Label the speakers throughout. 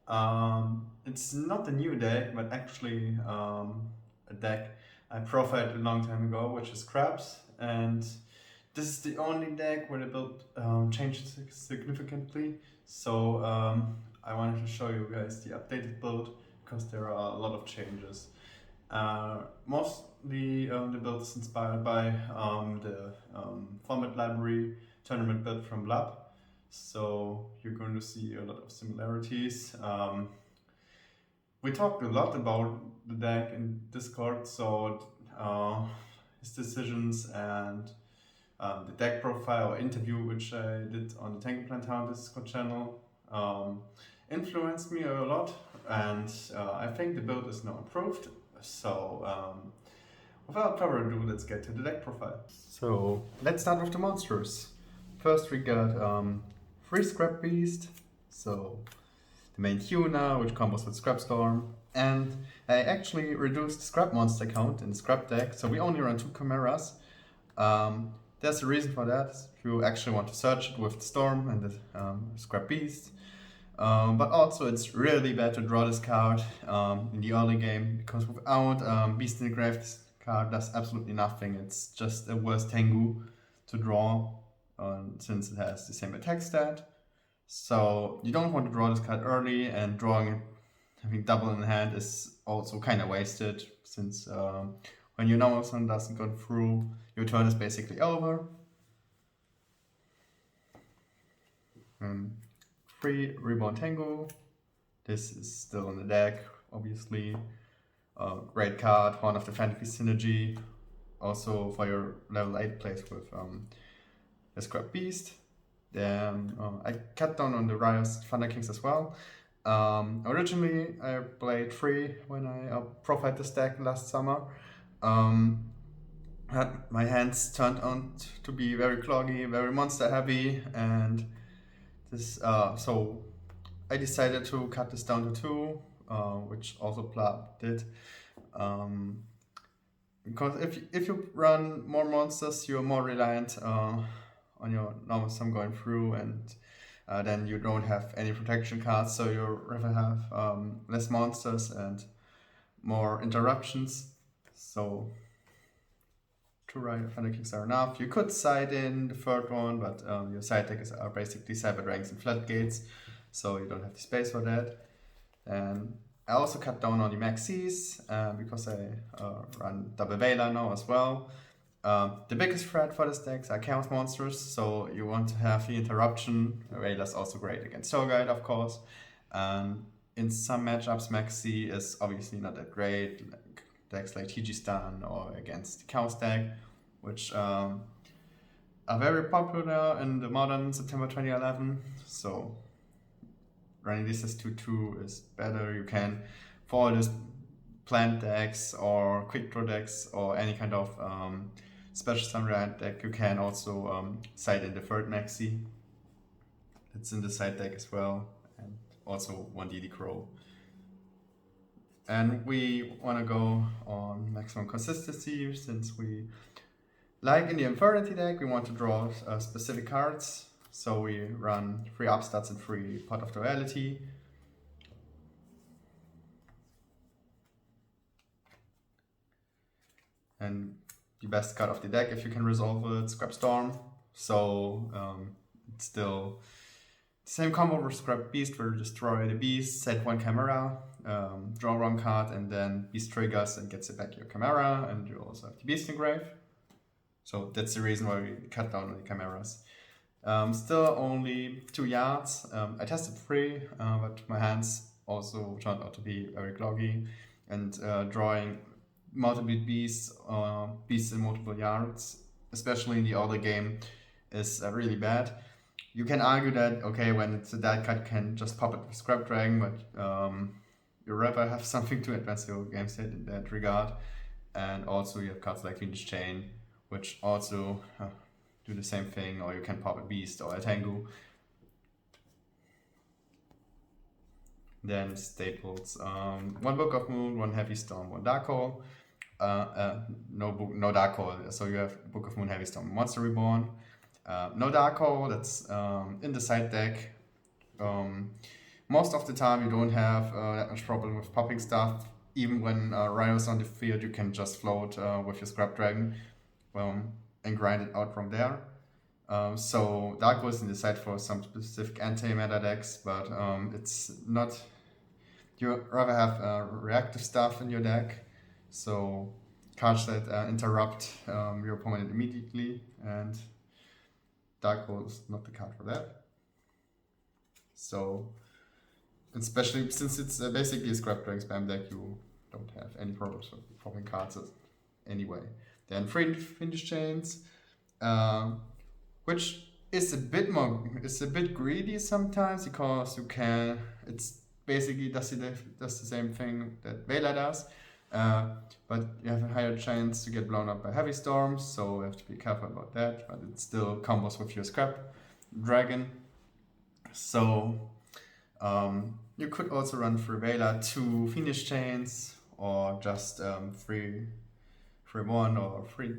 Speaker 1: Reborn. It's not a new deck, but actually a deck I profiled a long time ago, which is Crabs, and this is the only deck where the build changed significantly. So I wanted to show you guys the updated build because there are a lot of changes. Mostly the build is inspired by the format library tournament build from Lab. So you're going to see a lot of similarities. We talked a lot about the deck in Discord, so his decisions and the deck profile interview, which I did on the Tango Plantown Discord channel, influenced me a lot, and I think the build is now improved. So without further ado, let's get to the deck profile. So let's start with the monsters. First we got 3 Scrap Beast, so the main tuna, which combos with Scrap Storm, and I actually reduced the Scrap monster count in the Scrap deck, so we only run 2 Chimeras. There's a reason for that. If you actually want to search it with the Storm and the Scrap Beast. But also it's really bad to draw this card in the early game, because without Beast in the Grave, this card does absolutely nothing. It's just a worse Tengu to draw, since it has the same attack stat. So you don't want to draw this card early, and drawing it, having double in hand, is also kind of wasted, since when your normal summon doesn't go through, your turn is basically over. 3 Reborn Tango. This is still in the deck, obviously. Great card, Horn of the Fantasy Synergy. Also for your level 8 plays with the Scrap Beast. Then I cut down on the Riot's Thunder Kings as well. Originally I played 3 when I profiled this deck last summer. Had my hands turned on to be very cloggy, very monster heavy, and this so I decided to cut this down to 2, which also Plab did. Because if you run more monsters, you're more reliant on your normal sum going through, and then you don't have any protection cards, so you rather have less monsters and more interruptions. So 2 Riot Thunder Kings are enough. You could side in the 3rd one, but your side deck are basically Cyber Dragons and Floodgates, so you don't have the space for that. And I also cut down on the maxis because I run double Veiler now as well. The biggest threat for this deck are Chaos Monsters, so you want to have the interruption. Veiler's also great against Soul Guide, of course. In some matchups, Maxi is obviously not that great, like decks like TG Stun or against the Chaos deck, which are very popular in the modern September 2011. So running this as 2/2 is better. You can, for this plant decks or quick draw decks or any kind of special samurai deck, you can also side in the 3rd Maxi. It's in the side deck as well, and also 1 DD Crow. And we want to go on maximum consistency, since we, like in the Infernity deck, we want to draw specific cards. So we run 3 upstarts and 3 Pot of Duality. And the best card of the deck, if you can resolve it, Scrap Storm. So it's still the same combo with Scrap Beast, where you destroy the beast, set 1 Chimera, draw 1 card, and then Beast triggers and gets it back your Chimera, and you also have the Beast in Grave. So that's the reason why we cut down on the Chimeras. Still only 2 yards. I tested 3, but my hands also turned out to be very cloggy, and drawing multiple beasts in multiple yards, especially in the early game, is really bad. You can argue that, okay, when it's a dead card, can just pop it with Scrap Dragon, but you rather have something to advance your game state in that regard. And also you have cards like Fiendish Chain, which also do the same thing, or you can pop a Beast or a Tengu. Then staples, 1 Book of Moon, 1 Heavy Storm, 1 Dark Hole. No Dark Hole, so you have Book of Moon, Heavy Storm, Monster Reborn. No Dark Hole, that's in the side deck. most of the time you don't have that much problem with popping stuff. Even when Rhino's on the field, you can just float with your Scrap Dragon and grind it out from there. So Dark was in the side for some specific anti-meta decks, but it's not. You rather have reactive stuff in your deck, so cards that interrupt your opponent immediately, and Dark Hole is not the card for that. So, especially since it's basically a Scrap Dragon spam deck, you don't have any problems with popping cards anyway. Then Finish Chains, which is a bit greedy sometimes because you can. It's basically does the same thing that Vela does, but you have a higher chance to get blown up by heavy storms, so you have to be careful about that. But it still combos with your Scrap Dragon. So you could also run through Vela 2 Finish Chains, or just 3-1 or 3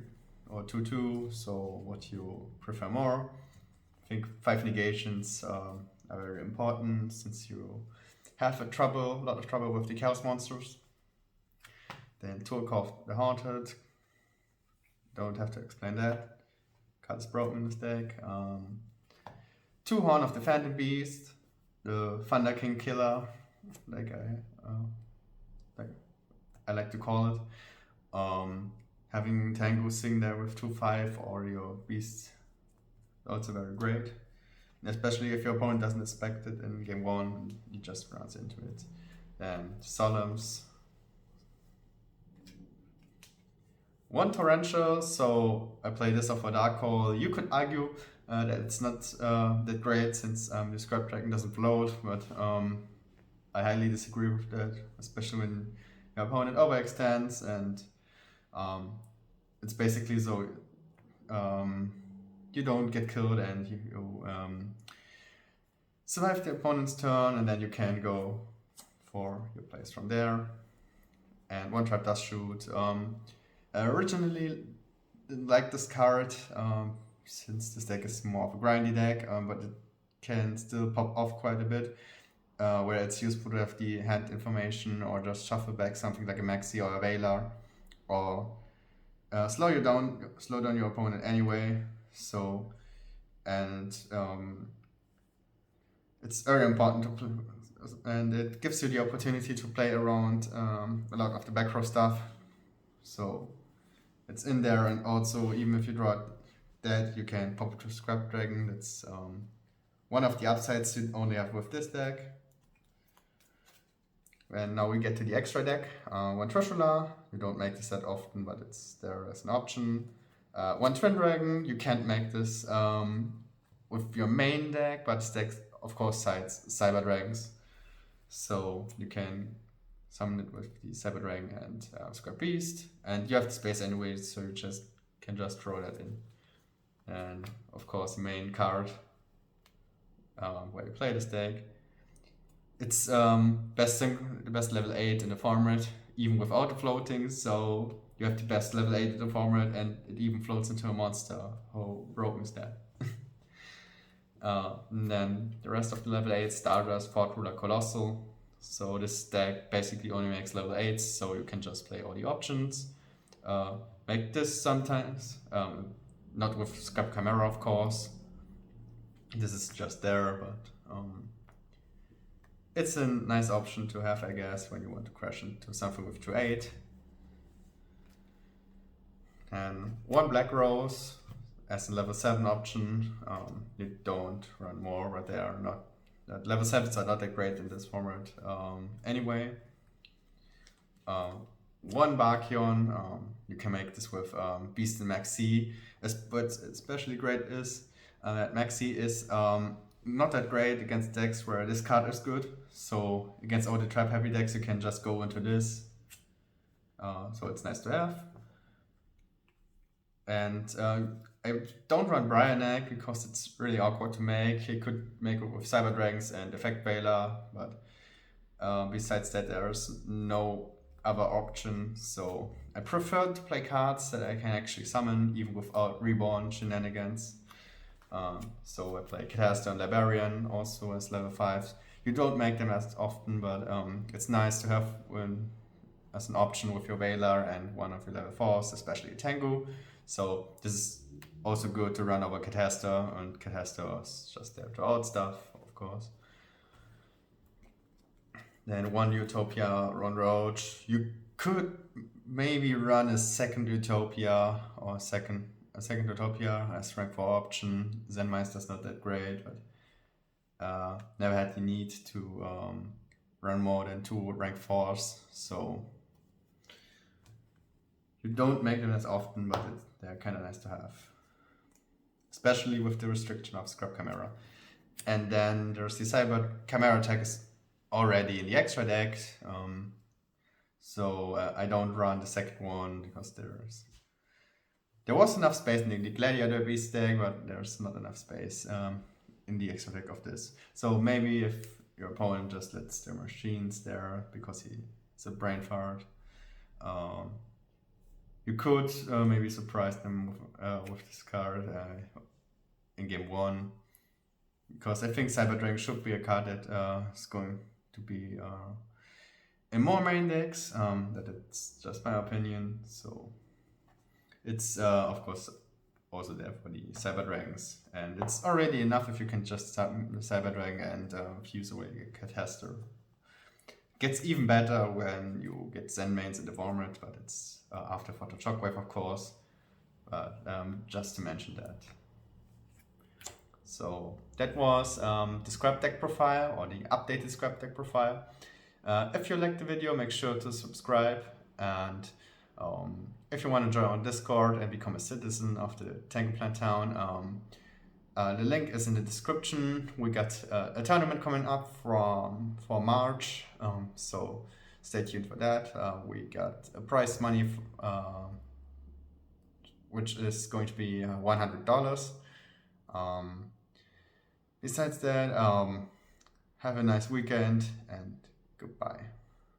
Speaker 1: or 2-2. So what you prefer more? I think 5 negations are very important since you have a lot of trouble with the Chaos monsters. Then Turkov the Haunted. Don't have to explain that. Card is broken in this deck. 2 Horn of the Phantom Beast, the Thunder King Killer, like I like to call it. Having Tango Sing there with 2/5 or your Beast, also very great. Especially if your opponent doesn't expect it in game 1, he just runs into it. Then Solemns. 1 Torrential, so I play this off a Dark Hole. You could argue that it's not that great since the Scrap Dragon doesn't float, but I highly disagree with that, especially when your opponent overextends, and it's basically so you don't get killed and you survive the opponent's turn, and then you can go for your plays from there. And 1 Trap Dust Shoot. I originally didn't like this card since this deck is more of a grindy deck, but it can still pop off quite a bit, where it's useful to have the hand information or just shuffle back something like a Maxi or a Veiler, or slow down your opponent anyway. So, and it's very important to play, and it gives you the opportunity to play around a lot of the back row stuff. So it's in there, and also even if you draw that, you can pop it to Scrap Dragon. That's one of the upsides you only have with this deck. And now we get to the extra deck. 1 Trishula, you don't make this that often, but it's there as an option. 1 Twin Dragon, you can't make this with your main deck, but this deck of course cites Cyber Dragons. So you can summon it with the Cyber Dragon and Scrap Beast, and you have the space anyway, so you can just throw that in. And of course the main card where you play this deck. It's the best level 8 in the format, even without the floating, so you have the best level 8 in the format, and it even floats into a monster. How broken is that? And then the rest of the level 8 Stardust, Fort Ruler, Colossal. So this deck basically only makes level 8s, so you can just play all the options. Make this sometimes, not with Scrap Chimera of course. This is just there, but it's a nice option to have, I guess, when you want to crash into something with 2/8. And 1 Black Rose as a level 7 option. You don't run more, but they are not. Level 7s are not that great in this format anyway. 1 Barkion, you can make this with Beast and Maxi. But especially great is that Maxi is not that great against decks where this card is good. So against all the trap heavy decks, you can just go into this. So it's nice to have. And I don't run Bryanek because it's really awkward to make. You could make it with Cyber Dragons and Effect Veiler, but besides that, there's no other option. So I prefer to play cards that I can actually summon even without Reborn shenanigans. So I play Catastrophe and Liberian also as level 5s. You don't make them as often, but it's nice to have as an option with your Veiler and one of your level 4s, especially Tengu. So this is also good to run over Cataster, and Cataster is just there to out stuff, of course. Then one Utopia on Roach. You could maybe run a second Utopia or a second Utopia as rank 4 option. Zenmeister's not that great, but never had the need to run more than 2 rank 4s, so you don't make them as often, but they're kind of nice to have, especially with the restriction of Scrub Chimera. And then there's the Cyber Chimera tag is already in the extra deck, so I don't run the second one because there was enough space in the Gladiator Beast deck, but there's not enough space in the extra deck of this. So maybe if your opponent just lets their machines there because it's a brain fart, you could maybe surprise them with this card in game 1, because I think Cyber Dragon should be a card that is going to be in more main decks. That it's just my opinion. So it's of course also there for the Cyber Dragons, and it's already enough if you can just summon the Cyber Dragon and fuse away the Cataster. Gets even better when you get Zen mains in the format, but it's after Photo Shockwave, of course. But just to mention that. So that was the scrap deck profile, or the updated scrap deck profile. If you liked the video, make sure to subscribe, and if you want to join our Discord and become a citizen of the Tango Plant Town, the link is in the description. We got a tournament coming up for March, so stay tuned for that. We got a prize money, which is going to be $100. Besides that, have a nice weekend and goodbye.